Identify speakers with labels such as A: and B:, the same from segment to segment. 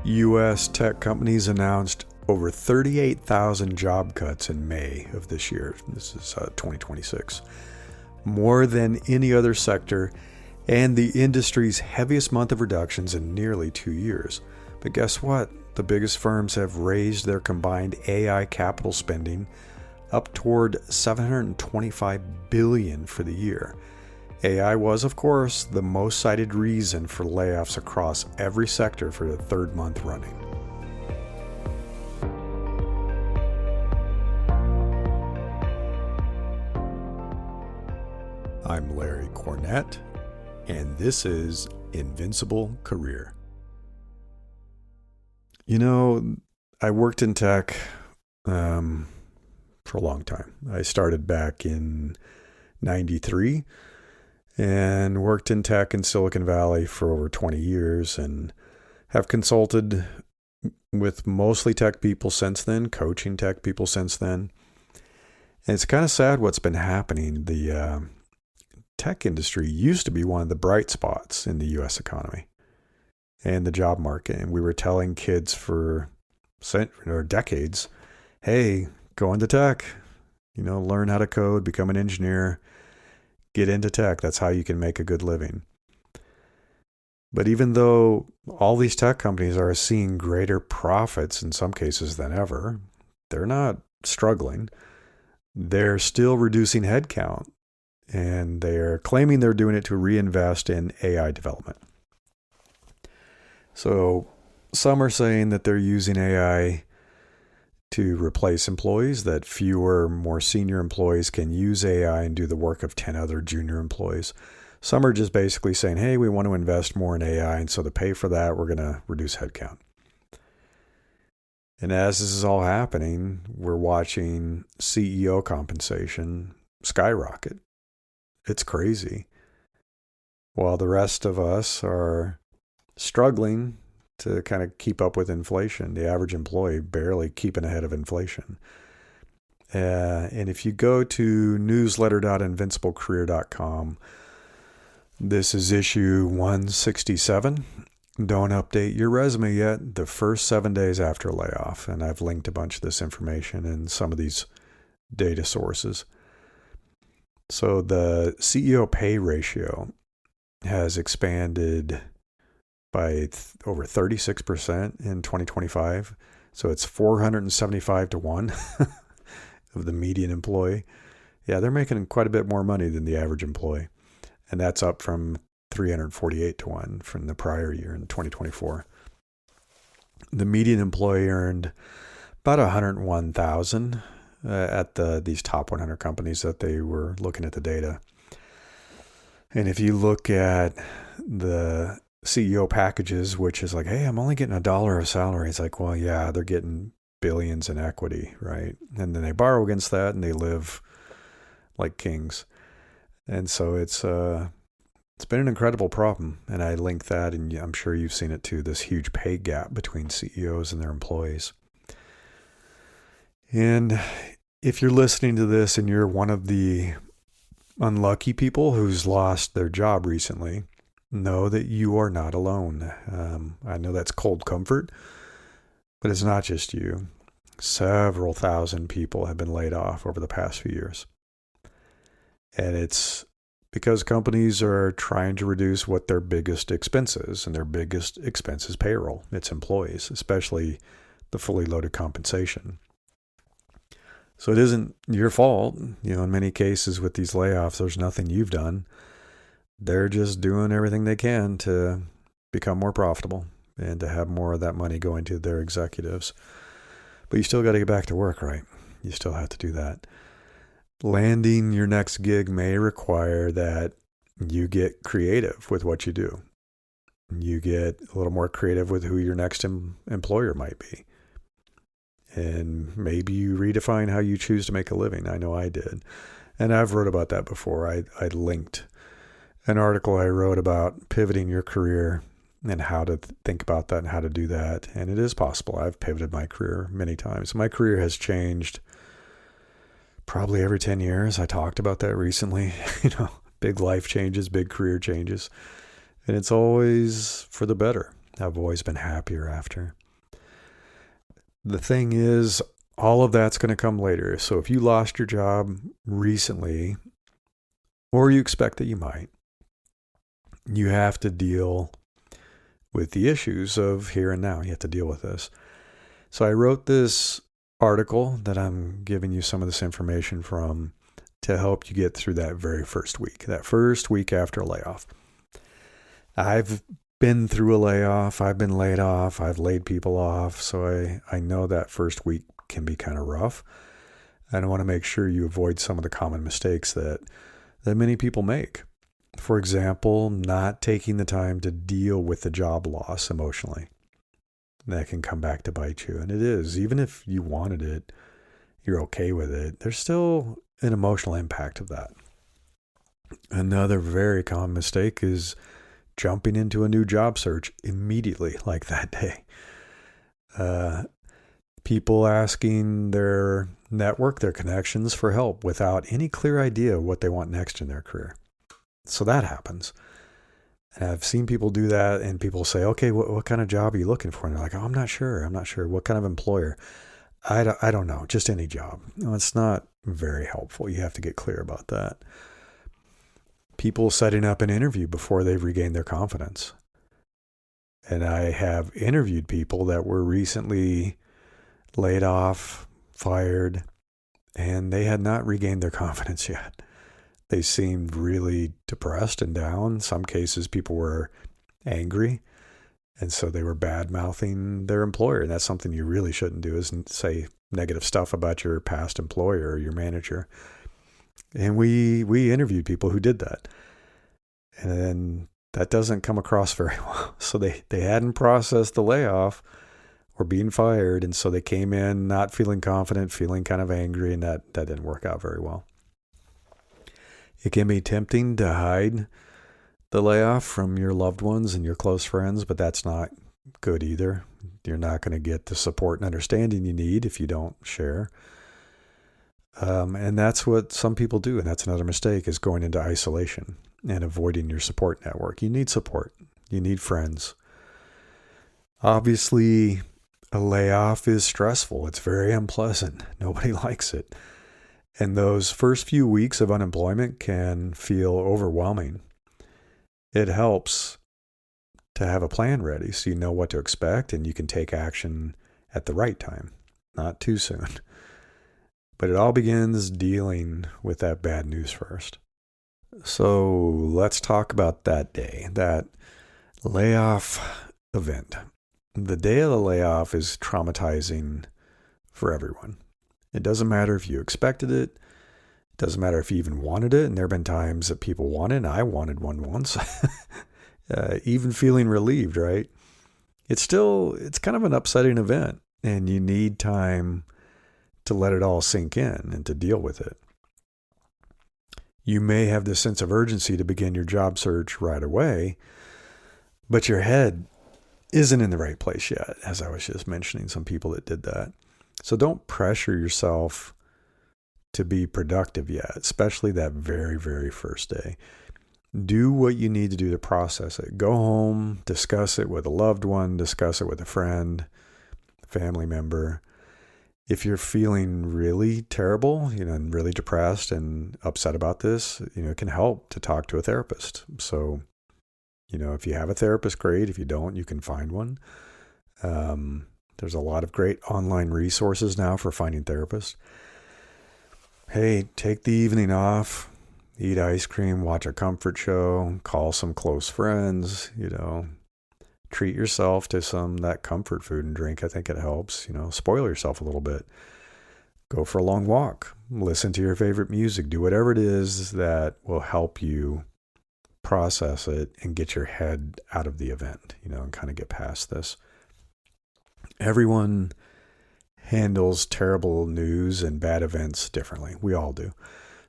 A: U.S. tech companies announced over 38,000 job cuts in May of this year. This is 2026. More than any other sector, and the industry's heaviest month of reductions in nearly 2 years. But guess what? The biggest firms have raised their combined AI capital spending up toward $725 billion for the year. AI was, of course, the most cited reason for layoffs across every sector for the third month running. I'm Larry Cornett, and this is Invincible Career. You know, I worked in tech for a long time. I started back in 93 and worked in tech in Silicon Valley for over 20 years and have consulted with mostly tech people since then, coaching tech people since then. And it's kind of sad what's been happening. The tech industry used to be one of the bright spots in the U.S. economy and the job market. And we were telling kids for decades, hey, go into tech, learn how to code, become an engineer, get into tech. That's how you can make a good living. But even though all these tech companies are seeing greater profits in some cases than ever, they're not struggling. They're still reducing headcount, and they're claiming they're doing it to reinvest in AI development. So some are saying that they're using AI to replace employees, that fewer, more senior employees can use AI and do the work of 10 other junior employees. Some are just basically saying, hey, we want to invest more in AI, and so to pay for that, we're going to reduce headcount. And as this is all happening, we're watching CEO compensation skyrocket. It's crazy. While the rest of us are struggling to kind of keep up with inflation, the average employee barely keeping ahead of inflation. And if you go to newsletter.invinciblecareer.com, this is issue 167. Don't update your resume yet the first 7 days after layoff. And I've linked a bunch of this information in some of these data sources. So the CEO pay ratio has expanded by over 36% in 2025. So it's 475 to 1 of the median employee. Yeah, they're making quite a bit more money than the average employee. And that's up from 348 to 1 from the prior year in 2024. The median employee earned about $101,000 at these top 100 companies that they were looking at the data. And if you look at the CEO packages, which is like, hey, I'm only getting $1 of salary. It's like, well, yeah, they're getting billions in equity, right? And then they borrow against that and they live like kings. And so it's been an incredible problem. And I link that, and I'm sure you've seen it too, this huge pay gap between CEOs and their employees. And if you're listening to this and you're one of the unlucky people who's lost their job recently, know that you are not alone. I know that's cold comfort, but it's not just you. Several thousand people have been laid off over the past few years. And it's because companies are trying to reduce what their biggest expense is, and their biggest expense is payroll. It's employees, especially the fully loaded compensation. So it isn't your fault. In many cases with these layoffs, there's nothing you've done. They're just doing everything they can to become more profitable and to have more of that money going to their executives. But you still got to get back to work, right? You still have to do that. Landing your next gig may require that you get creative with what you do. You get a little more creative with who your next employer might be. And maybe you redefine how you choose to make a living. I know I did. And I've wrote about that before. I linked an article I wrote about pivoting your career and how to think about that and how to do that. And it is possible. I've pivoted my career many times. My career has changed probably every 10 years. I talked about that recently. Big life changes, big career changes. And it's always for the better. I've always been happier after. The thing is, all of that's going to come later. So if you lost your job recently, or you expect that you might, you have to deal with the issues of here and now. You have to deal with this. So I wrote this article that I'm giving you some of this information from to help you get through that very first week after a layoff. I've been through a layoff. I've been laid off. I've laid people off. So I know that first week can be kind of rough. And I want to make sure you avoid some of the common mistakes that many people make. For example, not taking the time to deal with the job loss emotionally. That can come back to bite you. And it is. Even if you wanted it, you're okay with it, there's still an emotional impact of that. Another very common mistake is jumping into a new job search immediately, like that day. People asking their network, their connections for help without any clear idea of what they want next in their career. So that happens. And I've seen people do that, and people say, okay, what kind of job are you looking for? And they're like, oh, I'm not sure. What kind of employer? I don't know. Just any job. No, it's not very helpful. You have to get clear about that. People setting up an interview before they've regained their confidence. And I have interviewed people that were recently laid off, fired, and they had not regained their confidence yet. They seemed really depressed and down. In some cases, people were angry, and so they were bad-mouthing their employer. And that's something you really shouldn't do, is say negative stuff about your past employer or your manager. And we interviewed people who did that. And then that doesn't come across very well. So they hadn't processed the layoff or being fired, and so they came in not feeling confident, feeling kind of angry, and that didn't work out very well. It can be tempting to hide the layoff from your loved ones and your close friends, but that's not good either. You're not going to get the support and understanding you need if you don't share. And that's what some people do, and that's another mistake, is going into isolation and avoiding your support network. You need support. You need friends. Obviously, a layoff is stressful. It's very unpleasant. Nobody likes it. And those first few weeks of unemployment can feel overwhelming. It helps to have a plan ready so you know what to expect and you can take action at the right time, not too soon. But it all begins dealing with that bad news first. So let's talk about that day, that layoff event. The day of the layoff is traumatizing for everyone. It doesn't matter if you expected it. It doesn't matter if you even wanted it. And there have been times that people wanted, and I wanted one once. Even feeling relieved, right? It's kind of an upsetting event, and you need time to let it all sink in and to deal with it. You may have this sense of urgency to begin your job search right away, but your head isn't in the right place yet, as I was just mentioning some people that did that. So don't pressure yourself to be productive yet, especially that very, very first day. Do what you need to do to process it. Go home, discuss it with a loved one, discuss it with a friend, family member. If you're feeling really terrible, and really depressed and upset about this, it can help to talk to a therapist. So, if you have a therapist, great. If you don't, you can find one. There's a lot of great online resources now for finding therapists. Hey, take the evening off, eat ice cream, watch a comfort show, call some close friends, treat yourself to that comfort food and drink. I think it helps, spoil yourself a little bit. Go for a long walk, listen to your favorite music, do whatever it is that will help you process it and get your head out of the event, and kind of get past this. Everyone handles terrible news and bad events differently. We all do.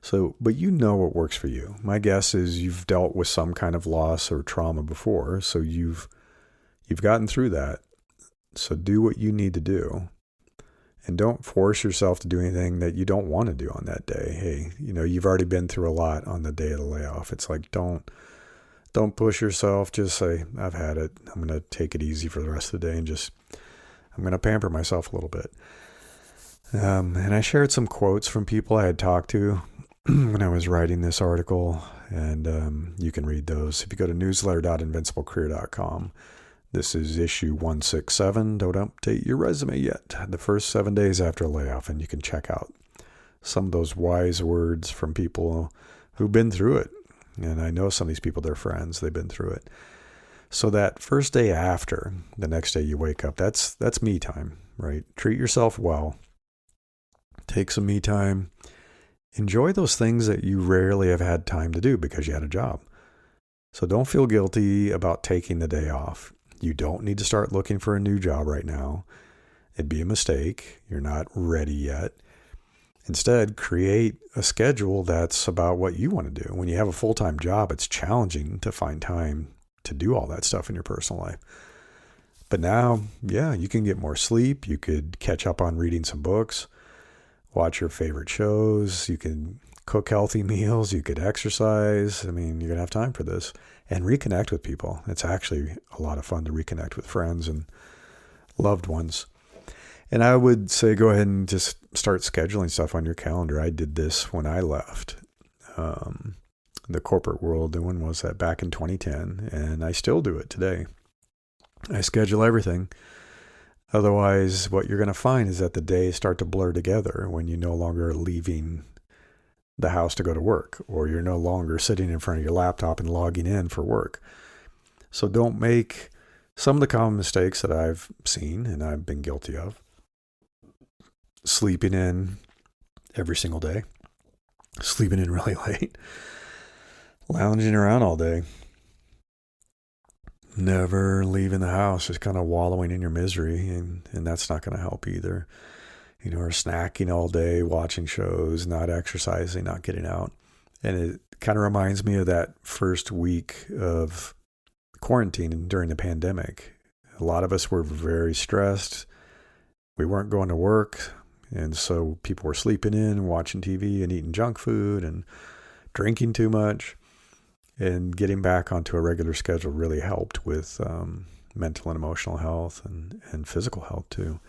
A: So, but what works for you. My guess is you've dealt with some kind of loss or trauma before, so you've gotten through that. So do what you need to do. And don't force yourself to do anything that you don't want to do on that day. Hey, you've already been through a lot on the day of the layoff. It's like, don't Don't push yourself. Just say, I've had it. I'm going to take it easy for the rest of the day and I'm going to pamper myself a little bit. And I shared some quotes from people I had talked to when I was writing this article, and you can read those if you go to newsletter.invinciblecareer.com. This is issue 167. Don't update your resume yet. The first 7 days after a layoff, and you can check out some of those wise words from people who've been through it. And I know some of these people, they're friends, they've been through it. So that first day after, the next day you wake up, that's me time, right? Treat yourself well. Take some me time. Enjoy those things that you rarely have had time to do because you had a job. So don't feel guilty about taking the day off. You don't need to start looking for a new job right now. It'd be a mistake. You're not ready yet. Instead, create a schedule that's about what you want to do. When you have a full-time job, it's challenging to find time to do all that stuff in your personal life. But now, yeah, you can get more sleep. You could catch up on reading some books, watch your favorite shows. You can cook healthy meals. You could exercise. I mean, you're going to have time for this. And reconnect with people. It's actually a lot of fun to reconnect with friends and loved ones. And I would say go ahead and just start scheduling stuff on your calendar. I did this when I left the corporate world. And when was that? Back in 2010. And I still do it today. I schedule everything. Otherwise, what you're going to find is that the days start to blur together when you no longer are leaving the house to go to work, or you're no longer sitting in front of your laptop and logging in for work. So don't make some of the common mistakes that I've seen and I've been guilty of. Sleeping in every single day, sleeping in really late, lounging around all day, never leaving the house, just kind of wallowing in your misery, and that's not going to help either. Or snacking all day, watching shows, not exercising, not getting out. And it kind of reminds me of that first week of quarantine during the pandemic. A lot of us were very stressed. We weren't going to work. And so people were sleeping in, watching TV and eating junk food and drinking too much. And getting back onto a regular schedule really helped with mental and emotional health and physical health too.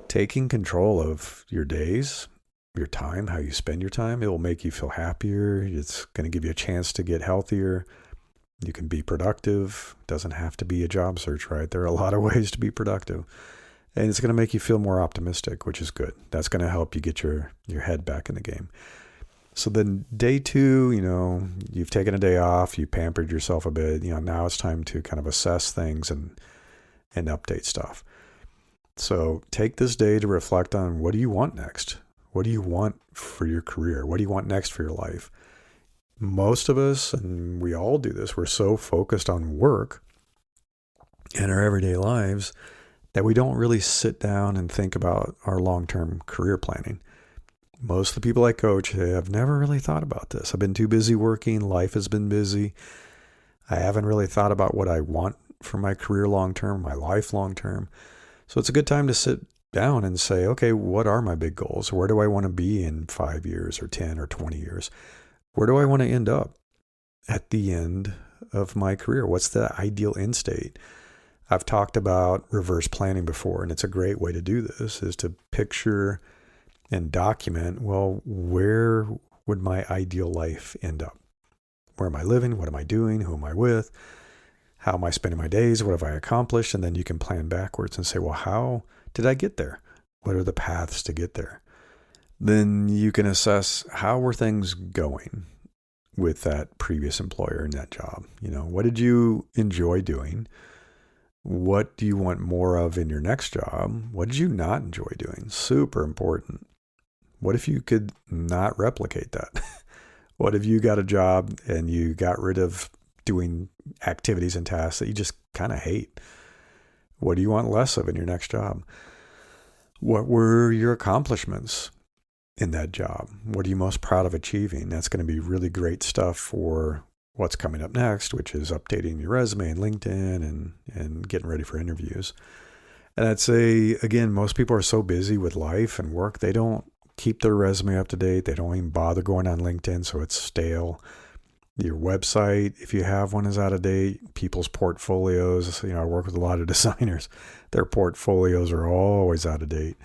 A: Taking control of your days, your time, how you spend your time, it will make you feel happier. It's going to give you a chance to get healthier. You can be productive. It doesn't have to be a job search, right? There are a lot of ways to be productive. And it's going to make you feel more optimistic, which is good. That's going to help you get your head back in the game. So then day 2, you've taken a day off, you pampered yourself a bit. Now it's time to kind of assess things and update stuff. So take this day to reflect on, what do you want next? What do you want for your career? What do you want next for your life? Most of us, and we all do this, we're so focused on work in our everyday lives that we don't really sit down and think about our long-term career planning. Most of the people I coach have never really thought about this. I've been too busy working. Life has been busy. I haven't really thought about what I want for my career long-term, my life long-term. So it's a good time to sit down and say, okay, what are my big goals? Where do I want to be in 5 years or 10 or 20 years? Where do I want to end up at the end of my career? What's the ideal end state? I've talked about reverse planning before, and it's a great way to do this, is to picture and document, well, where would my ideal life end up? Where am I living? What am I doing? Who am I with? How am I spending my days? What have I accomplished? And then you can plan backwards and say, well, how did I get there? What are the paths to get there? Then you can assess, how were things going with that previous employer in that job? What did you enjoy doing? What do you want more of in your next job? What did you not enjoy doing? Super important. What if you could not replicate that? What if you got a job and you got rid of doing activities and tasks that you just kind of hate? What do you want less of in your next job? What were your accomplishments in that job? What are you most proud of achieving? That's going to be really great stuff for what's coming up next, which is updating your resume and LinkedIn and getting ready for interviews. And I'd say, again, most people are so busy with life and work, they don't keep their resume up to date. They don't even bother going on LinkedIn, so it's stale. Your website, if you have one, is out of date. People's portfolios, I work with a lot of designers. Their portfolios are always out of date.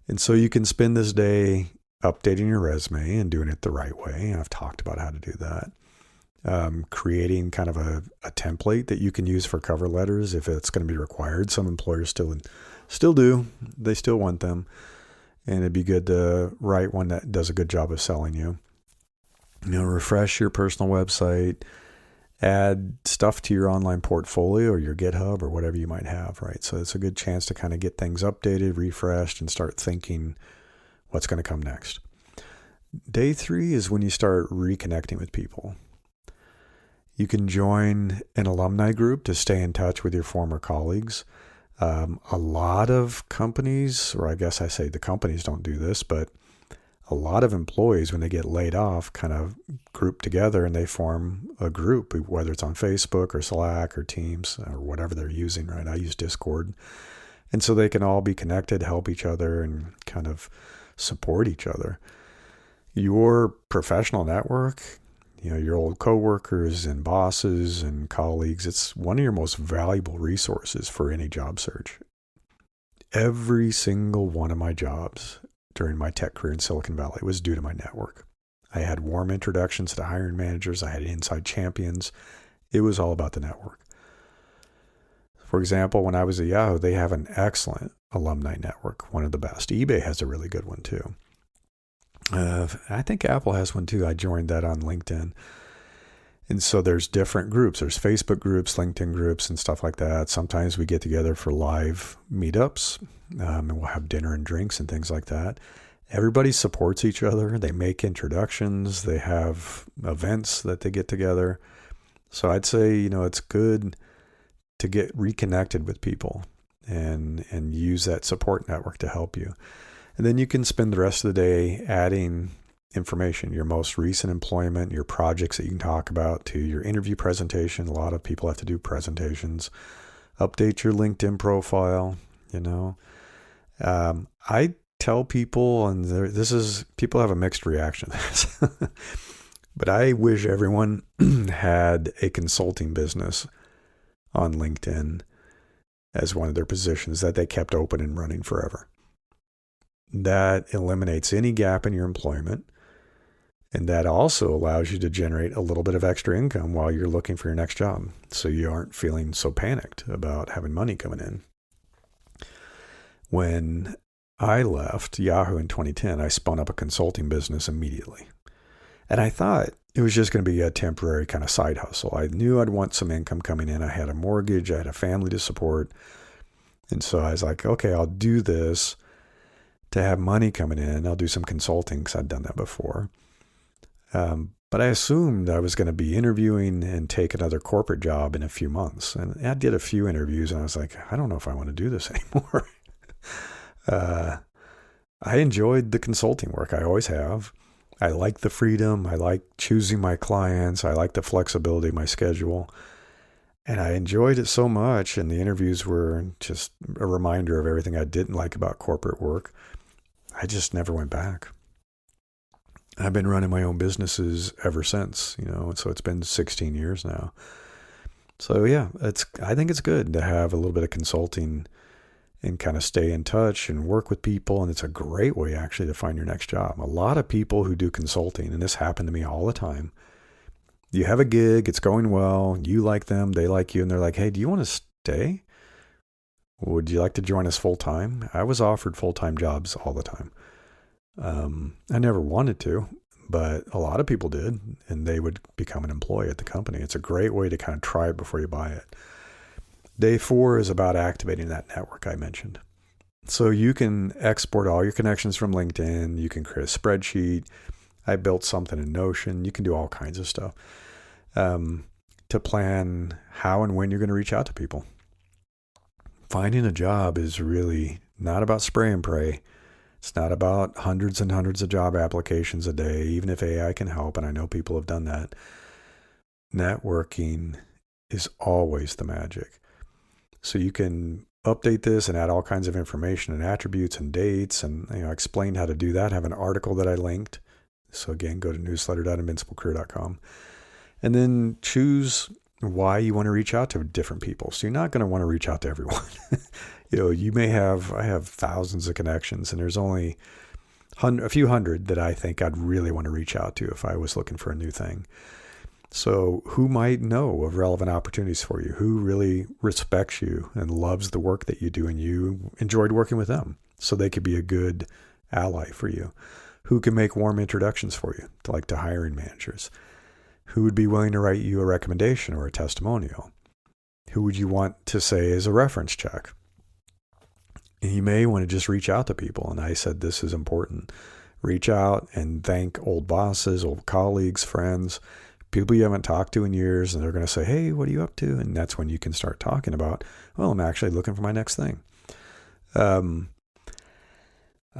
A: And so you can spend this day updating your resume and doing it the right way. I've talked about how to do that. Creating kind of a template that you can use for cover letters if it's going to be required. Some employers still do. They still want them. And it'd be good to write one that does a good job of selling you. Refresh your personal website, add stuff to your online portfolio or your GitHub or whatever you might have, right? So it's a good chance to kind of get things updated, refreshed, and start thinking what's going to come next. Day 3 is when you start reconnecting with people. You can join an alumni group to stay in touch with your former colleagues. A lot of companies, or I guess I say the companies don't do this, but a lot of employees, when they get laid off, kind of group together and they form a group, whether it's on Facebook or Slack or Teams or whatever they're using, right? I use Discord. And so they can all be connected, help each other, and kind of support each other. Your professional network, your old coworkers and bosses and colleagues, it's one of your most valuable resources for any job search. Every single one of my jobs during my tech career in Silicon Valley was due to my network. I had warm introductions to hiring managers. I had inside champions. It was all about the network. For example, when I was at Yahoo, they have an excellent alumni network, one of the best. eBay has a really good one too. I think Apple has one too. I joined that on LinkedIn. And so there's different groups. There's Facebook groups, LinkedIn groups, and stuff like that. Sometimes we get together for live meetups, and we'll have dinner and drinks and things like that. Everybody supports each other. They make introductions. They have events that they get together. So I'd say, it's good to get reconnected with people and use that support network to help you. And then you can spend the rest of the day adding information, your most recent employment, your projects that you can talk about, to your interview presentation. A lot of people have to do presentations. Update your LinkedIn profile, I tell people, and people have a mixed reaction to this, but I wish everyone had a consulting business on LinkedIn as one of their positions that they kept open and running forever. That eliminates any gap in your employment. And that also allows you to generate a little bit of extra income while you're looking for your next job. So you aren't feeling so panicked about having money coming in. When I left Yahoo in 2010, I spun up a consulting business immediately. And I thought it was just going to be a temporary kind of side hustle. I knew I'd want some income coming in. I had a mortgage. I had a family to support. And so I was like, okay, I'll do this to have money coming in. I'll do some consulting because I'd done that before. But I assumed I was going to be interviewing and take another corporate job in a few months. And I did a few interviews and I was like, I don't know if I want to do this anymore. I enjoyed the consulting work. I always have. I like the freedom. I like choosing my clients. I like the flexibility of my schedule. And I enjoyed it so much. And the interviews were just a reminder of everything I didn't like about corporate work. I just never went back. I've been running my own businesses ever since, and so it's been 16 years now. So yeah, I think it's good to have a little bit of consulting and kind of stay in touch and work with people. And it's a great way actually to find your next job. A lot of people who do consulting, and this happened to me all the time. You have a gig, it's going well, you like them, they like you, and they're like, hey, do you want to stay? Would you like to join us full time? I was offered full-time jobs all the time. I never wanted to, but a lot of people did, and they would become an employee at the company. It's a great way to kind of try it before you buy it. Day 4 is about activating that network I mentioned. So you can export all your connections from LinkedIn. You can create a spreadsheet. I built something in Notion. You can do all kinds of stuff to plan how and when you're going to reach out to people. Finding a job is really not about spray and pray. It's not about hundreds and hundreds of job applications a day, even if AI can help, and I know people have done that. Networking is always the magic. So you can update this and add all kinds of information and attributes and dates, and I explained how to do that. I have an article that I linked. So again, go to newsletter.invinciblecareer.com. And then choose why you want to reach out to different people. So you're not going to want to reach out to everyone. I have thousands of connections, and there's only a few hundred that I think I'd really want to reach out to if I was looking for a new thing. So who might know of relevant opportunities for you? Who really respects you and loves the work that you do, and you enjoyed working with them, so they could be a good ally for you? Who can make warm introductions for you, to hiring managers? Who would be willing to write you a recommendation or a testimonial? Who would you want to say is a reference check? And you may want to just reach out to people. And I said, this is important. Reach out and thank old bosses, old colleagues, friends, people you haven't talked to in years. And they're going to say, hey, what are you up to? And that's when you can start talking about, well, I'm actually looking for my next thing. I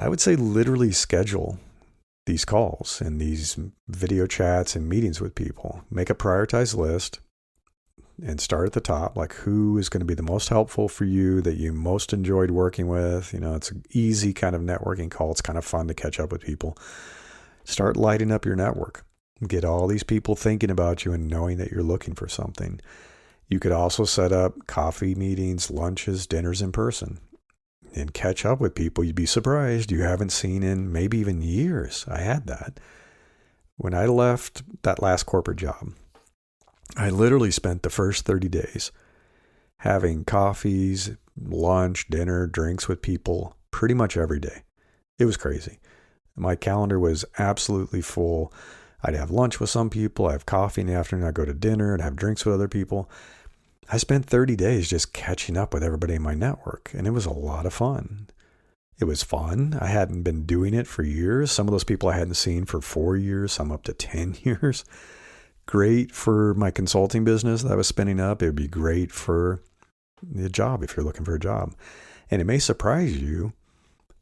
A: would say literally schedule these calls and these video chats and meetings with people. Make a prioritized list and start at the top, like who is going to be the most helpful for you, that you most enjoyed working with. It's an easy kind of networking call. It's kind of fun to catch up with people. Start lighting up your network. Get all these people thinking about you and knowing that you're looking for something. You could also set up coffee meetings, lunches, dinners in person, and catch up with people you'd be surprised you haven't seen in maybe even years. I had that. When I left that last corporate job, I literally spent the first 30 days having coffees, lunch, dinner, drinks with people pretty much every day. It was crazy. My calendar was absolutely full. I'd have lunch with some people, I'd have coffee in the afternoon, I'd go to dinner and have drinks with other people. I spent 30 days just catching up with everybody in my network, and it was a lot of fun. It was fun. I hadn't been doing it for years. Some of those people I hadn't seen for 4 years, some up to 10 years. Great for my consulting business that I was spinning up. It would be great for the job if you're looking for a job. And it may surprise you,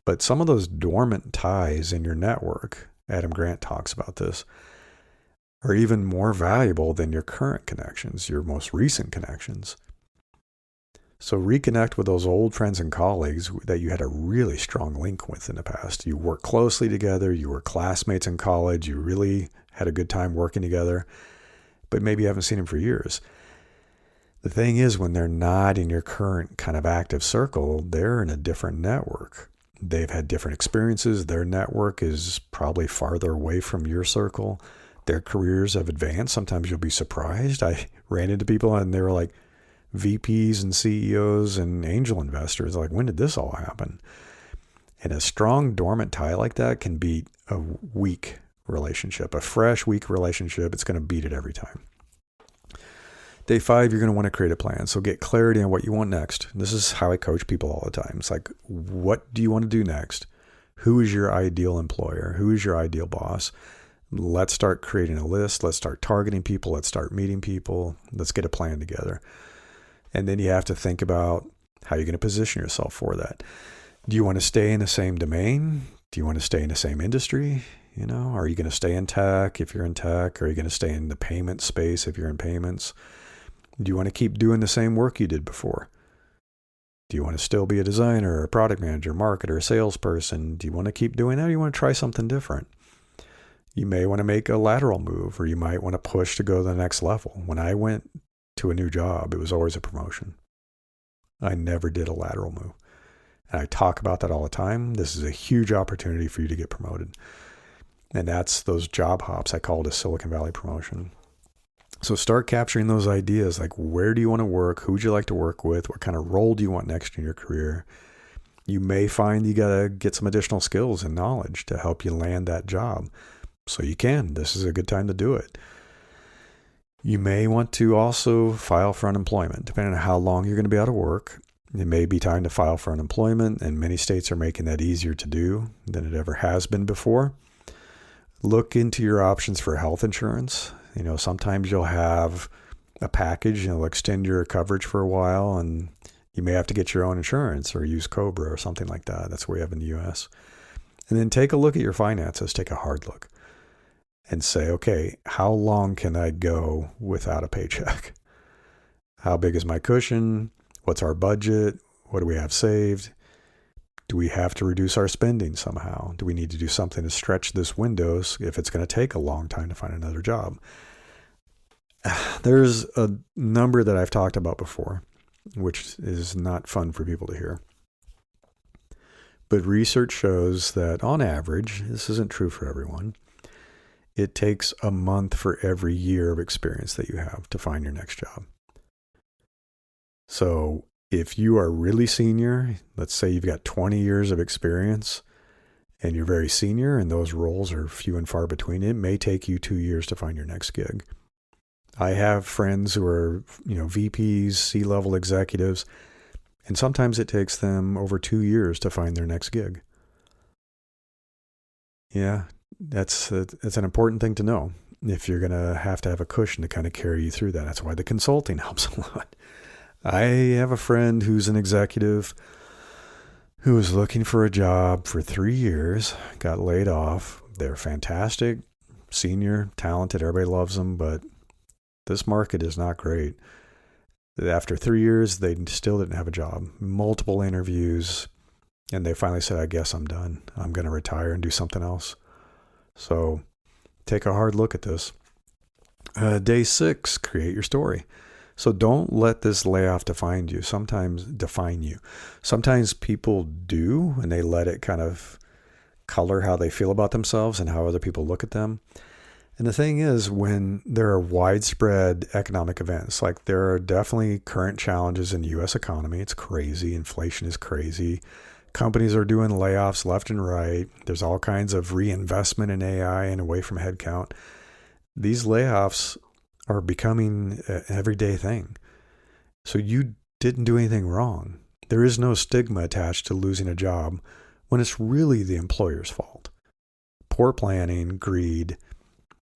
A: but some of those dormant ties in your network, Adam Grant talks about this, are even more valuable than your current connections, your most recent connections. So reconnect with those old friends and colleagues that you had a really strong link with in the past. You worked closely together, you were classmates in college, you really had a good time working together, but maybe you haven't seen them for years. The thing is, when they're not in your current kind of active circle, they're in a different network. They've had different experiences. Their network is probably farther away from your circle. Their careers have advanced. Sometimes you'll be surprised. I ran into people and they were like VPs and CEOs and angel investors. Like, when did this all happen? And a strong dormant tie like that can beat a weak relationship. A fresh, weak relationship, it's going to beat it every time. Day 5, you're going to want to create a plan. So get clarity on what you want next. This is how I coach people all the time. It's like, what do you want to do next? Who is your ideal employer? Who is your ideal boss? Let's start creating a list. Let's start targeting people. Let's start meeting people. Let's get a plan together. And then you have to think about how you're going to position yourself for that. Do you want to stay in the same domain? Do you want to stay in the same industry? Are you going to stay in tech if you're in tech? Are you going to stay in the payment space if you're in payments? Do you want to keep doing the same work you did before? Do you want to still be a designer, a product manager, marketer, a salesperson? Do you want to keep doing that, or do you want to try something different? You may want to make a lateral move, or you might want to push to go to the next level. When I went to a new job, it was always a promotion. I never did a lateral move. And I talk about that all the time. This is a huge opportunity for you to get promoted. And that's those job hops. I call it a Silicon Valley promotion. So start capturing those ideas, like where do you want to work? Who would you like to work with? What kind of role do you want next in your career? You may find you got to get some additional skills and knowledge to help you land that job. So you can. This is a good time to do it. You may want to also file for unemployment. Depending on how long you're going to be out of work, it may be time to file for unemployment, and many states are making that easier to do than it ever has been before. Look into your options for health insurance. Sometimes you'll have a package and it'll extend your coverage for a while, and you may have to get your own insurance or use COBRA or something like that. That's what we have in the U.S. And then take a look at your finances. Take a hard look and say, okay, how long can I go without a paycheck? How big is my cushion? What's our budget? What do we have saved? Do we have to reduce our spending somehow? Do we need to do something to stretch this window if it's going to take a long time to find another job? There's a number that I've talked about before, which is not fun for people to hear. But research shows that on average, this isn't true for everyone, it takes a month for every year of experience that you have to find your next job. So if you are really senior, let's say you've got 20 years of experience and you're very senior and those roles are few and far between, it may take you 2 years to find your next gig. I have friends who are, VPs, C-level executives, and sometimes it takes them over 2 years to find their next gig. Yeah, that's an important thing to know if you're going to have a cushion to kind of carry you through that. That's why the consulting helps a lot. I have a friend who's an executive who was looking for a job for 3 years, got laid off. They're fantastic, senior, talented, everybody loves them, but this market is not great. After 3 years, they still didn't have a job. Multiple interviews, and they finally said, I guess I'm done. I'm going to retire and do something else. So take a hard look at this. Day 6, create your story. So don't let this layoff define you. Sometimes people do, and they let it kind of color how they feel about themselves and how other people look at them. And the thing is, when there are widespread economic events, like there are definitely current challenges in the U.S. economy. It's crazy. Inflation is crazy. Companies are doing layoffs left and right. There's all kinds of reinvestment in AI and away from headcount. These layoffs are becoming an everyday thing. So you didn't do anything wrong. There is no stigma attached to losing a job when it's really the employer's fault. Poor planning, greed,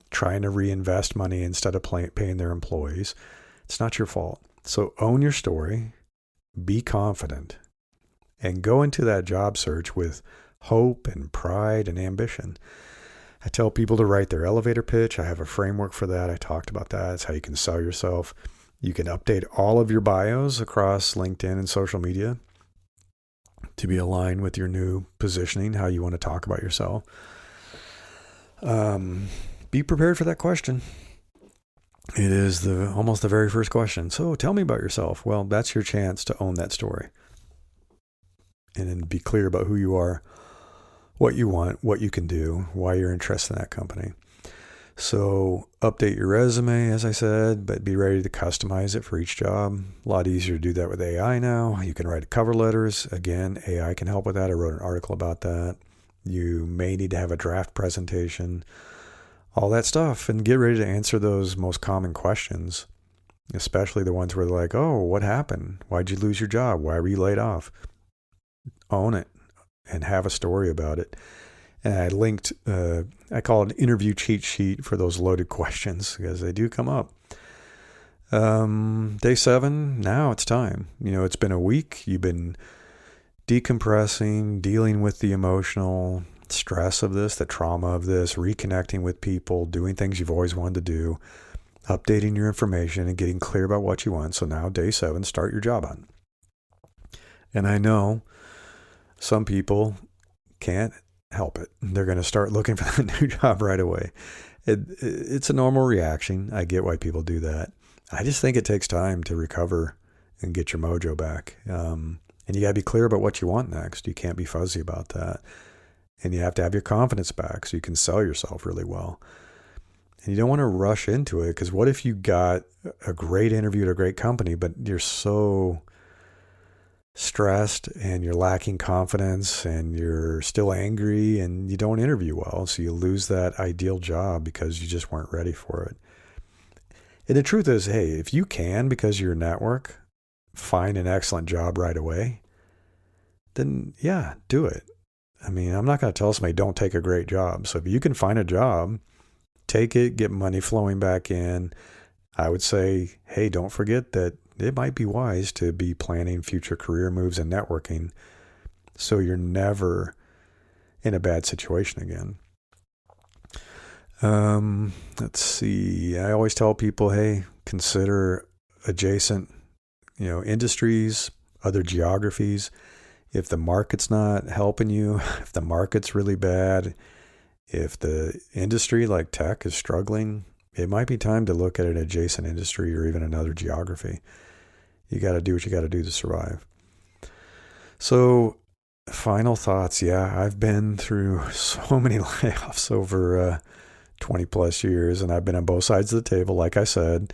A: trying to reinvest money instead of paying their employees. It's not your fault. So own your story, be confident, and go into that job search with hope and pride and ambition. I tell people to write their elevator pitch. I have a framework for that. I talked about that. It's how you can sell yourself. You can update all of your bios across LinkedIn and social media to be aligned with your new positioning, how you want to talk about yourself. Be prepared for that question. It is almost the very first question. So tell me about yourself. Well, that's your chance to own that story. And then be clear about who you are, what you want, what you can do, why you're interested in that company. So update your resume, as I said, but be ready to customize it for each job. A lot easier to do that with AI now. You can write cover letters. Again, AI can help with that. I wrote an article about that. You may need to have a draft presentation, all that stuff, and get ready to answer those most common questions, especially the ones where they're like, oh, what happened? Why'd you lose your job? Why were you laid off? Own it and have a story about it. And I linked, I call it an interview cheat sheet for those loaded questions because they do come up. Day 7, now it's time. It's been a week. You've been decompressing, dealing with the emotional stress of this, the trauma of this, reconnecting with people, doing things you've always wanted to do, updating your information and getting clear about what you want. So now day 7, start your job hunt. And I know some people can't help it. They're going to start looking for that new job right away. It's a normal reaction. I get why people do that. I just think it takes time to recover and get your mojo back. And you got to be clear about what you want next. You can't be fuzzy about that. And you have to have your confidence back so you can sell yourself really well. And you don't want to rush into it, because what if you got a great interview at a great company, but you're so stressed and you're lacking confidence and you're still angry and you don't interview well. So you lose that ideal job because you just weren't ready for it. And the truth is, hey, if you can, because of your network, find an excellent job right away, then yeah, do it. I mean, I'm not going to tell somebody don't take a great job. So if you can find a job, take it, get money flowing back in. I would say, hey, don't forget that it might be wise to be planning future career moves and networking so you're never in a bad situation again. Let's see. I always tell people, hey, consider adjacent, industries, other geographies. If the market's not helping you, if the market's really bad, if the industry like tech is struggling, it might be time to look at an adjacent industry or even another geography. You got to do what you got to do to survive. So, final thoughts. Yeah, I've been through so many layoffs over 20 plus years, and I've been on both sides of the table. Like I said,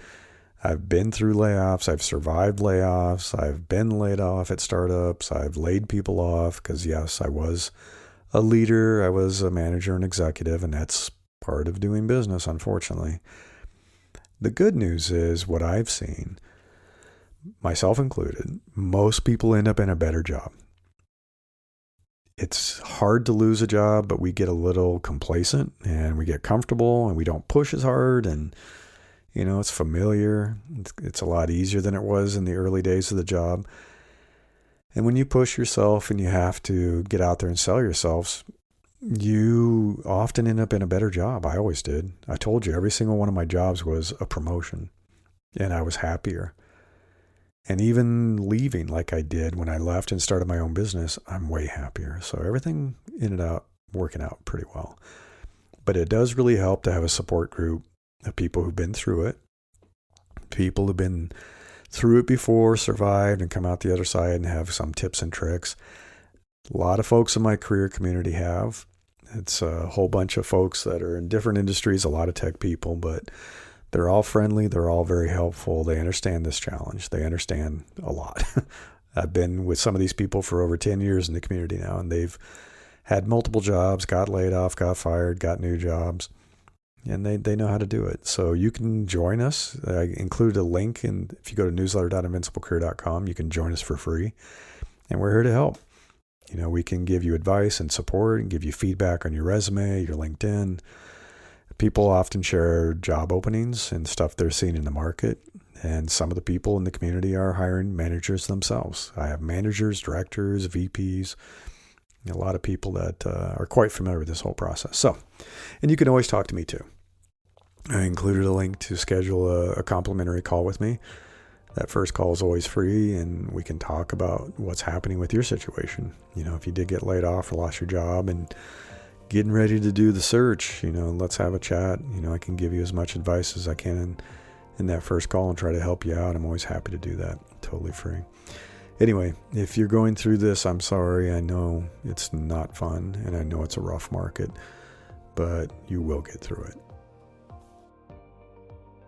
A: I've been through layoffs. I've survived layoffs. I've been laid off at startups. I've laid people off because, yes, I was a leader. I was a manager and executive, and that's part of doing business, unfortunately. The good news is what I've seen, myself included, most people end up in a better job. It's hard to lose a job, but we get a little complacent and we get comfortable and we don't push as hard, and it's familiar. It's a lot easier than it was in the early days of the job. And when you push yourself and you have to get out there and sell yourselves, you often end up in a better job. I always did. I told you every single one of my jobs was a promotion, and I was happier. And even leaving like I did when I left and started my own business, I'm way happier. So everything ended up working out pretty well. But it does really help to have a support group of people who've been through it, people who've been through it before, survived, and come out the other side and have some tips and tricks. A lot of folks in my career community have. It's a whole bunch of folks that are in different industries, a lot of tech people, but they're all friendly. They're all very helpful. They understand this challenge. They understand a lot. I've been with some of these people for over 10 years in the community now, and they've had multiple jobs, got laid off, got fired, got new jobs. And they know how to do it. So you can join us. I included a link, and if you go to newsletter.invinciblecareer.com, you can join us for free. And we're here to help. We can give you advice and support and give you feedback on your resume, your LinkedIn. People often share job openings and stuff they're seeing in the market. And some of the people in the community are hiring managers themselves. I have managers, directors, VPs, a lot of people that are quite familiar with this whole process. So, and you can always talk to me too. I included a link to schedule a complimentary call with me. That first call is always free, and we can talk about what's happening with your situation. If you did get laid off or lost your job and getting ready to do the search, let's have a chat. I can give you as much advice as I can in that first call and try to help you out. I'm always happy to do that. Totally free. Anyway, if you're going through this, I'm sorry. I know it's not fun, and I know it's a rough market, but you will get through it.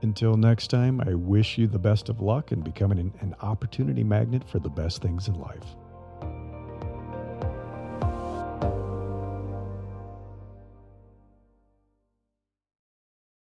A: Until next time, I wish you the best of luck in becoming an opportunity magnet for the best things in life.